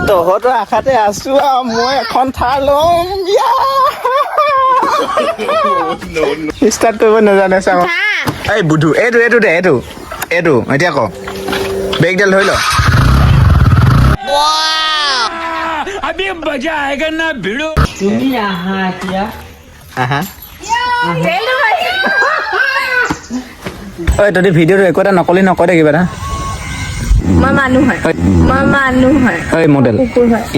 তহঁতৰ আশাতে আছো আৰু মই এখন থাৰ ল'ম ষ্টাৰ্ট কৰিব নাজানে চাওঁ এই বুধু এইটো এতিয়া ক বেগডাল ধৰি ল अभी मजा आएगा ना भिड़ो তুমি আহা এতিয়া আহা ঐ তহঁতি ভিডিঅ'টো একো এটা নকলি নকয় দে কিবা এটা মই মানুহ হয় ঐ মডেল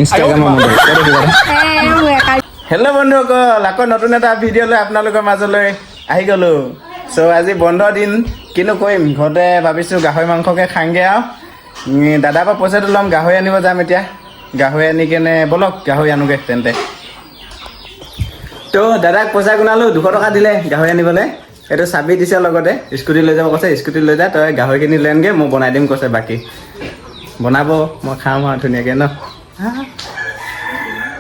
ইনষ্টাগ্ৰামৰ মডেল কৈ দে কিবা এটা হেল্ল' বন্ধুসকল আকৌ নতুন এটা ভিডিঅ' লৈ আপোনালোকৰ মাজলৈ আহি গ'লো চ' আজি বন্ধ দিন কিনো কৰিম ঘৰতে ভাবিছোঁ গাহৰি মাংসকে খাংগে আৰু দাদাৰ পৰা পইচাটো ল'ম গাহৰি আনিব যাম এতিয়া গাহৰি আনি কেনে ব'লক গাহৰি আনোগৈ তেন্তে তো দাদাক পইচা গুণালোঁ 200 টকা দিলে গাহৰি আনিবলৈ এইটো চাবি দিছে লগতে স্কুটি লৈ যাব কৈছে স্কুটি লৈ যা তই গাহৰিখিনি লৈ আনগৈ মই বনাই দিম কৈছে বাকী বনাব মই খাম আৰু ধুনীয়াকৈ ন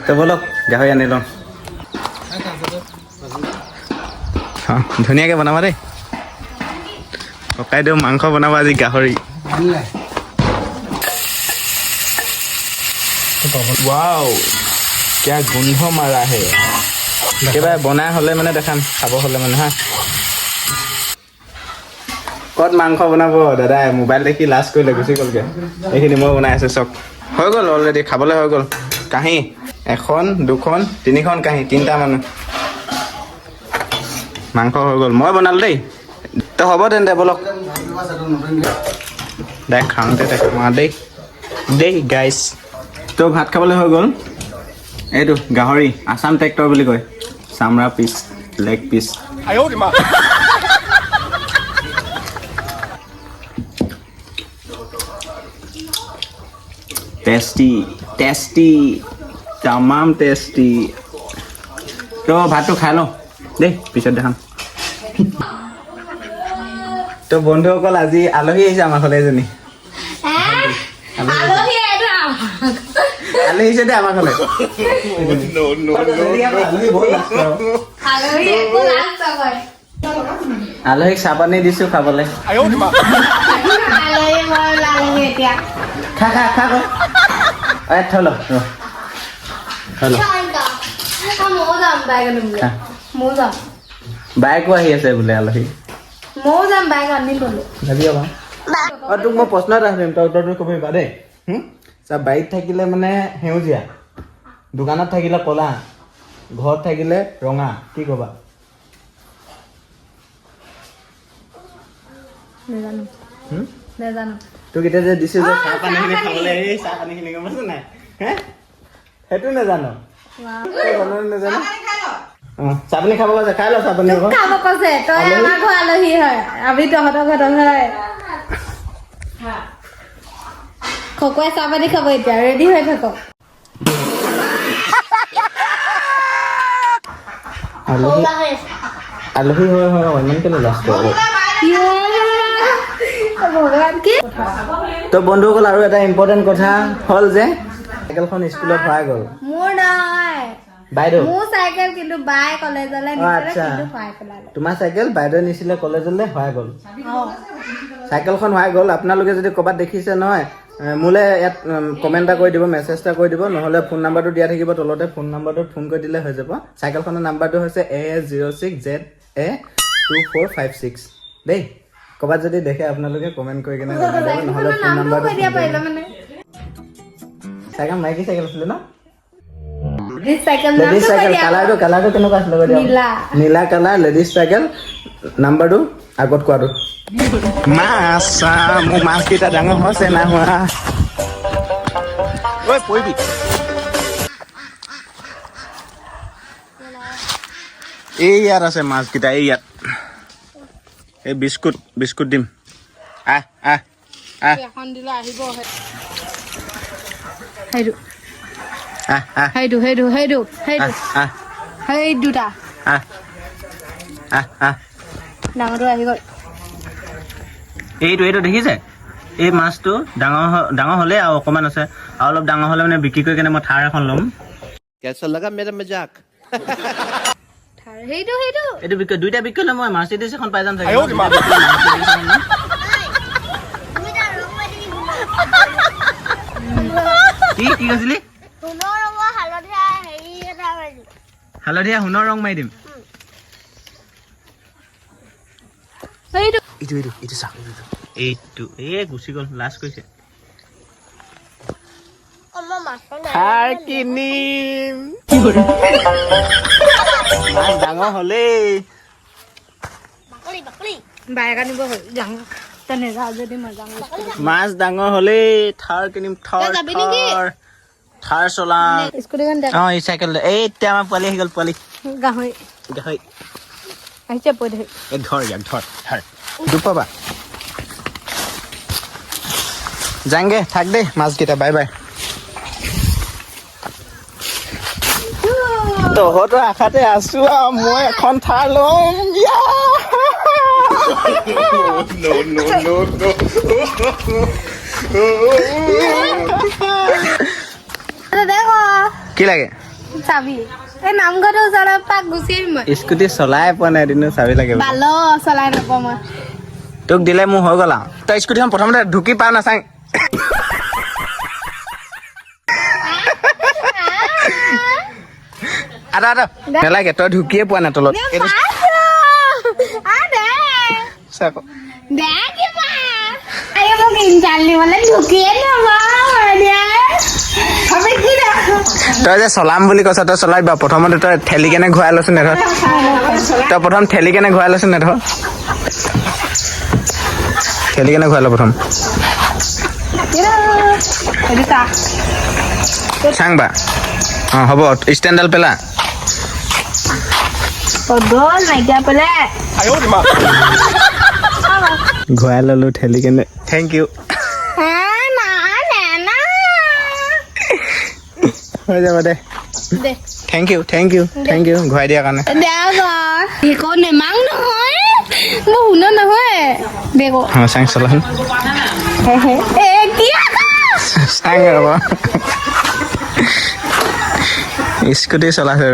তো ব'লক গাহৰি আনি লওঁ ধুনীয়াকৈ বনাবা দেই ককাইদেউ মাংস বনাব আজি গাহৰি ৱাও क्या গোন্ধ মাৰা হে একেবাৰে বনাই হ'লে মানে দেখাম খাব হ'লে মানে হা ক'ত মাংস বনাব দাদাই মোবাইল দেখি লাষ্ট কৰিলে গুচি গ'লগৈ এইখিনি মই বনাই আছোঁ চব হৈ গ'ল অলৰেডি খাবলৈ হৈ গ'ল কাঁহী 1 2খন 3খন কাঁহী 3টা মানুহ মাংস হৈ গ'ল মই বনালোঁ দেই তো হ'ব তেন্তে ব'লক দে খাওঁতে দেখা দেই গাইছ তো ভাত খাবলৈ হৈ গ'ল এইটো গাহৰি আছাম ট্ৰেক্টৰ বুলি কয় চামৰা পিচ লেগ পিচ টেষ্টি তামাম টেষ্টি তো ভাতটো খাই লওঁ দেই পিছত দেখাম তো বন্ধুসকল আজি আলহী আহিছে আমাৰ ঘৰলৈ এজনী আলহী আহিছে দেই আমাৰ ঘৰলৈ আলহীক চাহ পানী দিছোঁ খাবলৈ খা থৈ ল বাইকো আহি আছে বোলে আলহী তোক মই প্ৰশ্ন এটা সুধিম তই উত্তৰটো ক'বি বা দেই চা বাৰীত থাকিলে মানে সেউজীয়া দোকানত থাকিলে ক'লা ঘৰত থাকিলে ৰঙা কি ক'বা তোক এতিয়া যে দিছোঁ যে চাহ পানীখিনি খাবলৈ এই চাহ পানীখিনি গম পাইছ নাই হে সেইটো নাজানো নাজানো চাহ পানী খাব কৈছে খাই ল চাহ পানী খাব কৈছে তই আমাৰ ঘৰ আলহী হয় আমি তহঁতৰ ঘৰত হয় খকুৱাই চাহ পানী খাব এতিয়া ৰেডি হৈ থাকক আলহী হয় ইমান কেলৈ লাষ্ট তো বন্ধুসকল আৰু এটা ইম্পৰ্টেণ্ট কথা হ'ল যে চাইকেলখন স্কুলত ভৰাই গ'ল মোৰ নহয় বাইদেউ মোৰ চাইকেল কিন্তু বাই কলেজলৈ নিছিলে কিন্তু ভৰাই পেলালে তোমাৰ চাইকেল বাইদেউ নিছিলে কলেজলৈ ভৰাই গ'ল চাইকেলখন ভৰাই গ'ল আপোনালোকে যদি ক'ৰবাত দেখিছে নহয় মোলৈ ইয়াত কমেণ্ট এটা কৰি দিব মেছেজ এটা কৰি দিব নহ'লে ফোন নাম্বাৰটো দিয়া থাকিব তলতে ফোন নাম্বাৰটোত ফোন কৰি দিলে হৈ যাব চাইকেলখনৰ নাম্বাৰটো হৈছে AS06ZA2456 দেই ক'ৰবাত যদি দেখে আপোনালোকে কমেণ্ট কৰি কিনে নহ'লে ফোন নাম্বাৰটো চাইকেল মাইকী চাইকেল আছিলে ন লেডিজ চাইকেল কালাৰটো কেনেকুৱা আছিলে নীলা কালাৰ লেডিজ চাইকেল নাম্বাৰটো আগত কোৱাটো মাছ মোৰ মাছকেইটা ডাঙৰ হৈছে নাই হোৱা ঐ পৰিবি এই ইয়াত আছে মাছকেইটা এই ইয়াত এই বিস্কুট দিম আহ এখন দিলে আহিব সেই দুটা ডাঙৰটো আহি গ'ল এইটো দেখিছে এই মাছটো ডাঙৰ হ'লে আৰু অকণমান আছে আৰু অলপ ডাঙৰ হ'লে মানে বিক্ৰী কৰি কেনে মই থাৰ এখন ল'ম কেঁচা লগা মেৰা মজাক এইটো দুইটা বিক্ৰী হ'লে মই মাৰ্চিডিজ এখন পাই যাম চাগে কি কৈছিলি সোণৰ ৰঙৰ হালধীয়া হেৰি এটা মাৰিম হালধীয়া সোণৰ ৰং মাৰি দিম সেইটো এইটো চাক এইটো এই গুচি গ'ল লাষ্ট কৈছে মই মাছটো খাৰ কিনিম মাছ ডাঙৰ হ'লেই বাকলি বাকলি বাইক আনিব হ'ল যাওঁ তেনে যাওঁ যদি মই যাওঁ মাছ ডাঙৰ হ'লেই থাৰ কিনিম থাৰ যাবি নেকি? থাৰ চলাম স্কুটিখন দেখ এই চাইকেল এই এতিয়া আমাৰ পোৱালি আহি গ'ল পোৱালি গাহৰি গাহৰি আহিছে পৰি ধৰি এই ধৰ ইয়াক ধৰ দুপাবা যাংগে থাক দেই মাছকেইটা বাই বাই তহঁতৰ আশাতে আছো আৰু মই এখন থাৰ ল'ম দেখ কি লাগে চাবি এই নামঘৰটো ওচৰৰ পৰা গুচি আহিম মই স্কুটি চলাই পোৱা নাই এদিনো চাবি লাগে বাল চলাই নাপাওঁ মই তোক দিলে মোৰ হৈ গ'ল আৰু তই স্কুটিখন প্ৰথমতে ঢুকি পাও নাচাং আদা নেলাগে তই ঢুকিয়ে পোৱা নাই তলত এইটো চা আকৌ। তই যে চলাম বুলি কৈছ তই চলাই বা প্ৰথমতে তই ঠেলি কেনে ঘূৰাই লৈছো নেধৰ তই প্ৰথম ঠেলি কেনে ঘূৰাই লৈছো নেধৰ ঠেলি কেনে ঘূৰাই ল প্ৰথম চাং বা অঁ হ'ব ষ্টেণ্ডডাল পেলা ঘূৰাই ললো ঠেলি কেনে থেংক ইউ হৈ যাব দে থেংক ইউ ঘূৰাই দিয়াৰ কাৰণে নেমাং নহয় মোৰ শুন নহয় দেখো অঁ চাং চলাচোন চাং ৰ'ব স্কুটি চলাইছে ৰ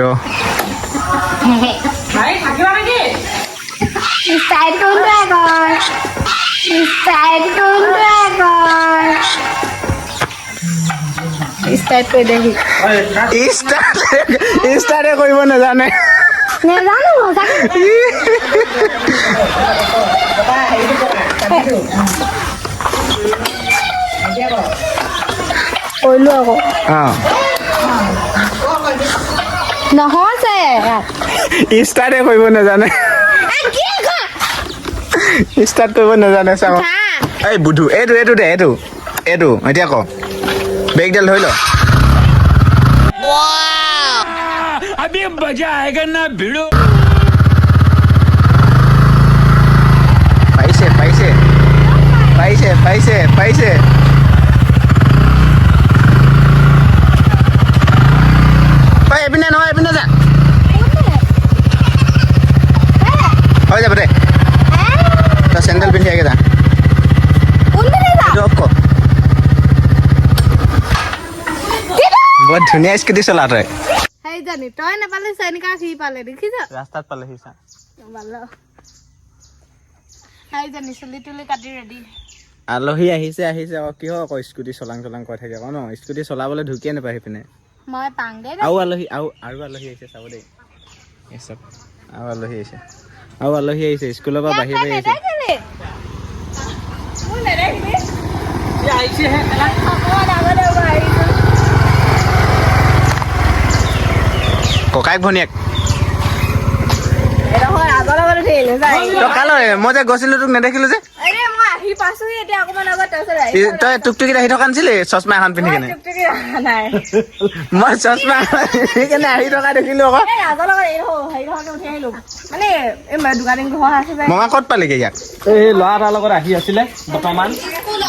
ষ্টাৰ্টে কৰিব নাজানে কৰিলো আকৌ অঁ নহৈছে ষ্টাৰ্টে কৰিব নাজানে ষ্টাৰ্ট কৰিব নাজানে চাওঁ এই বুধু এইটো দে এইটো এতিয়া ক বেগডাল ধৰি ল अभी मजा आएगा ना भिड़ो পাইছে এইপিনে নহয় এইপিনে যা হৈ যাব দে তই চেণ্ডেল পিন্ধি আগে যা বৰ ধুনীয়া স্কুটি চলা তই জানি তই নাপালে চেনিকা সি পালে দেখিছ ৰাস্তাত পালেহি চা জানি চুলি তুলি কাটি ৰেডি আলহী আহিছে আকৌ কিয় আকৌ স্কুটি চলাং কৈ থাকে আকৌ ন স্কুটি চলাবলৈ ঢুকিয়ে নাপায় সেইপিনে মই পাং দে আৰু আলহী আহিছে চাব দেই এই চব আৰু আলহী আহিছে স্কুলৰ পৰা বাহিৰ আহিছে ককাইক ভনীয়েক তই কালৈ মই যে গৈছিলো তোক নেদেখিলো যে তই টুকটুকিত আহি থকা নাছিলি চশমা এখন পিন্ধি কেনে মই চশমা পিন্ধি কেনে আহি থকা দেখিলো আকৌ মঙা ক'ত পালিগে ইয়াক এই ল'ৰা এটাৰ লগত আহি আছিলে বৰ্তমান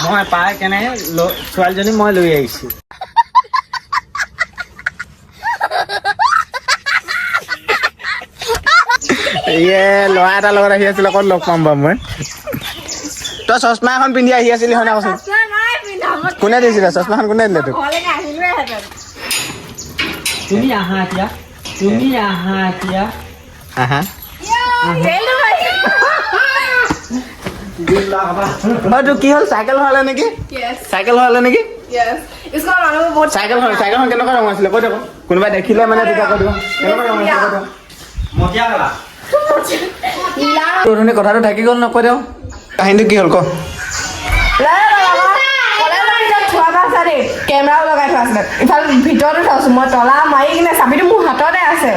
মই পাই কেনে ছোৱালীজনী মই লৈ আহিছো ল'ৰা এটাৰ লগত আহি আছিলে ক'ত লগ পাম বাৰু মই তই চশমা এখন পিন্ধি আহি আছিলি হয় না কচোন কোনে দিছিলে চশমাখন কোনে দিলে তোক তুমি আহা এতিয়া আহা তোৰ কি হ'ল চাইকেল হোৱালে নেকি চাইকেলখন কেনেকুৱা ৰং আছিলে কৈ দিয়ক কোনোবাই দেখিলে মানে তেতিয়া কৈ দিব কেনেকুৱা ৰং আছিলে কৈ দিয়ক মতিয়া গলা অথনি কথাটো থাকি গ'ল নকৈ দিয়ক কাহিনীটো কি হ'ল ক কেমেৰাও লগাই থোৱা আছিলে ইফালে ভিতৰতো থৈছো মই তলা মাৰি কিনে চাবিটো মোৰ হাততে আছে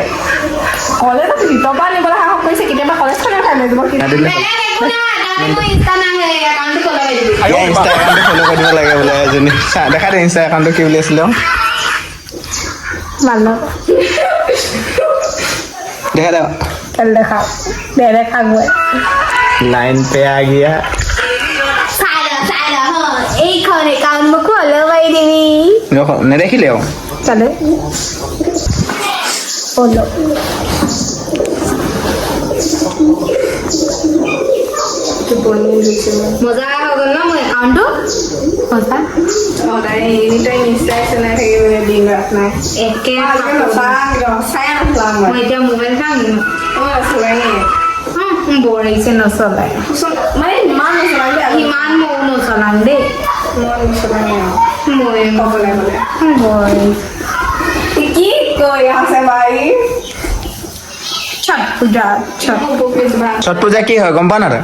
কলেজত ভিতৰ পৰা নিবলৈ সাহস কৰিছে কেতিয়াবা কলেজখনে উঠাই লৈ যাব ইনষ্টা একাউণ্টটো ফ'ল' কৰি দিব লাগে বোলে এজনী দেখা দে ইনষ্টা একাউণ্টটো কি বুলি আছিলে দেখা দে দেখা দেখা গৈ লাইন पे आ गया এইখন একাউণ্ট মোক ফ'ল' কৰি দিবি নেদেখিলে আৰু চালে মজা হৈ গ'ল ন মোৰ একাউণ্টটো মজা একে মই এতিয়া মোবাইল চাম বৰ আহিছে নচলাই ইমান ময়ো নচলাম দেই কি কৈ আছে বাই ছট পূজা ছট পূজা কি হয় গম পা না তই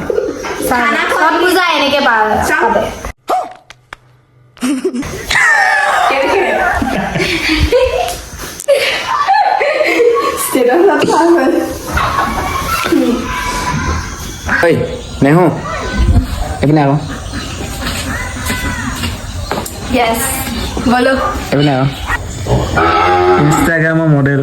ছট পূজা এনেকে পাতে ঐ নেহু এইপিনে আকৌ Yes. বলো এইপিনে আকৌ ইনষ্টাগ্ৰামৰ মডেল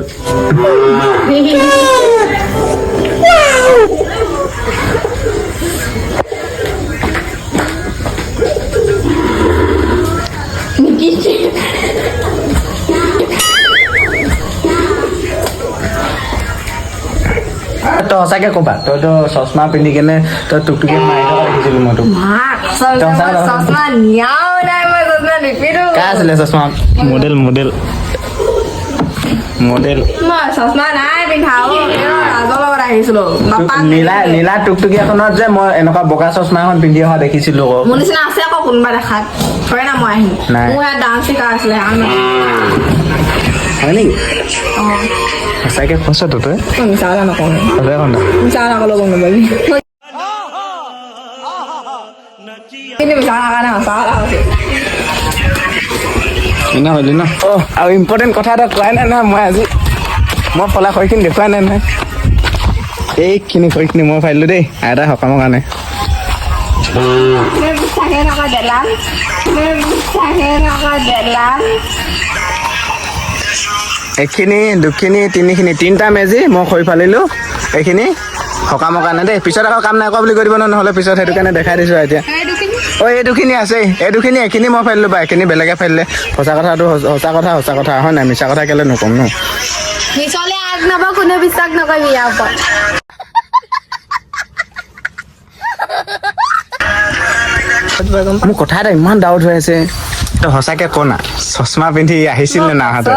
তই সঁচাকে ক'বা তইতো চশমা পিন্ধি কেনে তই টুকটুকি মাৰি থকা দেখিছিলো মই তোক চশমা নিয়াও নাই মই চশমা নিপিন্ধো কাৰ আছিলে চশমা মডেল মডেল মডেল মই চশমা নাই পিন্ধাও ৰাজৰ লগত আহিছিলো নীলা টুকটুকি এখনত যে মই এনেকুৱা বগা চশমা এখন পিন্ধি অহা দেখিছিলো আকৌ মোৰ নিচিনা আছে আকৌ কোনোবা দেখাত হয় না মই আহিম নাই। মোৰ ইয়াত ডান্স শিকা আছিলে হয় নেকি সঁচাকে কৈছ তই মিছা কথা নকওঁ সঁচাই কওঁ মিছা কথা ক'লেও গম নাপাবি কিন্তু মিছা কথা কাৰণে সঁচা কথা কৈছে এনে হ'লি ন আৰু ইম্পৰ্টেণ্ট কথা এটা কোৱাই নাই নহয় মই আজি মই পলা খৰিখিনি দেখুৱাই নাই নহয় এইখিনি খৰিখিনি মই পাৰিলোঁ দেই আইতা সকামৰ কাৰণে বিশ্বাসে নকৰা দেলাল বিশ্বাসে নকৰা দেলাল এইখিনি দুখিনি তিনিখিনি তিনিটা মেজি মই খৰি ফালিলোঁ এইখিনি সকামৰ কাৰণে দেই পিছত আকৌ কাম নাই কৰা বুলি কৈ দিব নহ'লে পিছত সেইটো কাৰণে দেখাই দিছোঁ এতিয়া এই দুখিনি আছেই এই দুখিনি এইখিনি মই ফালিলোঁ বা এইখিনি বেলেগে ফালিলে সঁচা কথাটো সঁচা কথা হয় নাই মিছা কথা কেলৈ নক'ম ন মিছলে আগ নাপাওঁ কোনে বিশ্বাস নকৰিবি ইয়াৰ ওপৰত মোৰ কথা এটা ইমান ডাউট হৈ আছে তই সঁচাকে ক না চশমা পিন্ধি আহিছিল নে নাহাতে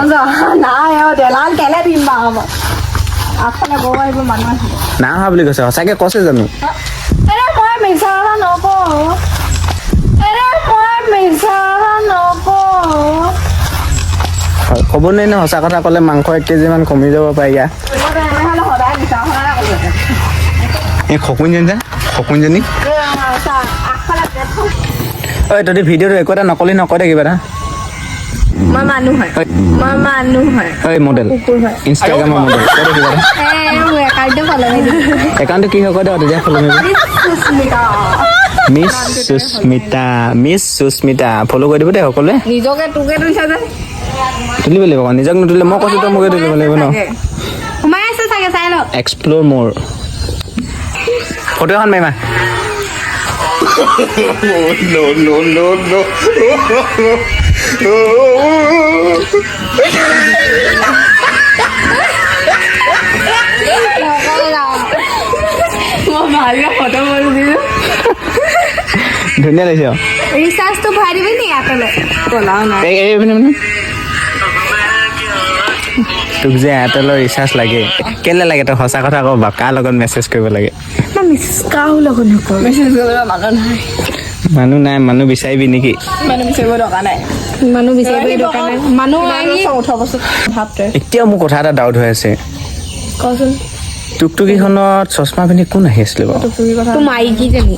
নাই দেলাল কেলে দিম বাৰু আগফালে গৰু আহিব মানুহ আহিব না অহা বুলি কৈছে সঁচাকে কৈছে জানো এৰে মই মিছা কথা নকওঁ ক'ব নোৱাৰি ন সঁচা কথা ক'লে মাংস 1 কেজি মান কমি যাব পাৰে ইয়াৰ এনেহ'লে সদায় মিছা কথা ক'ব এই খকুনজনী আগফালে ঐ তহঁতি ভিডিঅ'টো একো এটা নকলি নকয় দে কিবা এটা মই মানুহ হয় ঐ মডেল ইনষ্টাগ্ৰামৰ মডেল কৈ দে কিবা এটা মোৰ একাউণ্টটো ফ'ল' কৰি দিবি একাউণ্টটো কি হয় কৈ দে তেতিয়া ফ'ল' কৰিবি মিছ সুস্মিতা ফ'ল' কৰি দিব দেই সকলোৱে নিজকে তোকে তুলিছা যে তুলিব লাগিব আকৌ নিজক নুতুলিলে মই কৈছোঁ তই মোকে তুলিব লাগিব ন সোমাই আছে চাগে চাই লওক এক্সপ্ল'ৰ মোৰ ফটো এখন মাৰিমা মই ভালকে ফটো মাৰি দিলোঁ ধুনীয়া লাগিছে ৰিচাৰ্জটো ভৰাই দিবি নি এয়াৰটেলত ক'লাও নাই তোক যে এয়াৰটেলৰ ৰিচাৰ্জ লাগে কেলে লাগে তই সঁচা কথা কওঁ বা কাৰ লগত মেছেজ কৰিব লাগে কাৰো লগত নকৰোঁ মেছেজ কৰিবলৈ মানুহ নাই মানুহ নাই মানুহ বিচাৰিবি নেকি মানুহ বিচাৰিব দৰকাৰ নাই মানুহ বিচাৰিব দৰকাৰ নাই মানুহ আহি 18 বছৰ ভাবতে এতিয়া মোৰ কথা এটা ডাউট হৈ আছে কচোন টুকটুকিখনত চশমা পিন্ধি কোন আহি আছিলে বাৰু তো মাইকী জানি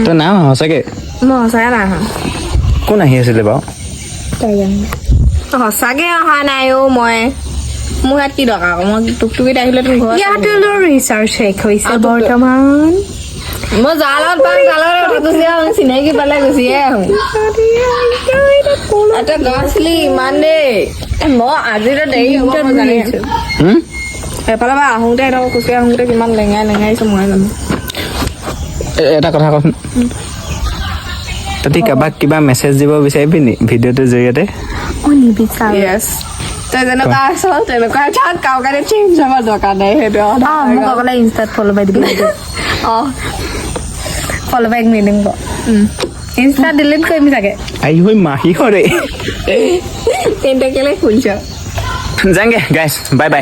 তই নাম সঁচাকে মই সঁচাকে নাই অহা কোন আহি আছিলে বাৰু সঁচাকে অহা নাই অ' মই মোৰ ইয়াত কি দৰকাৰ মই টুকটুকিত আহিলে তুমি ঘৰত ইয়াতে ৰিচাৰ্জ শেষ হৈছে বৰ্তমান মই যাৰ লগত পাম তাৰ লগত গুচি আহোঁ চিনাকি পালে গুচিয়ে আহোঁ এটা গছলি ইমান দেই মই আজিতো দেৰি হ'ব মই জানি আছোঁ এফালৰ পৰা আহোঁতে এটা গুচি আহোঁতে কিমান লেঙাই লেঙাইছোঁ মই জানো এটা কথা কচোন তই কাৰোবাক কিবা মেছেজ দিব বিচাৰিবি নি ভিডিঅ'টোৰ জৰিয়তে য়েছ তই যেনেকুৱা আছ তেনেকুৱা থাক কাৰো কাৰণে চেঞ্জ হ'ব দৰকাৰ নাই সেইটো মোক অকলে ইনষ্টাত ফ'ল' বাই দিবি অঁ ফ'ল' বেক নিদিম ক ইনষ্টা ডিলিট কৰিম চাগে আই হৈ মাহী হৰে তেন্তে কেলে খুলিছ যাংগে গাইছ বাই বাই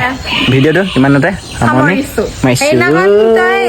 ভিডিঅ'টো ইমানতে সামৰণি সামৰিছোঁ মাৰিছোঁ সেইদিনাখন তই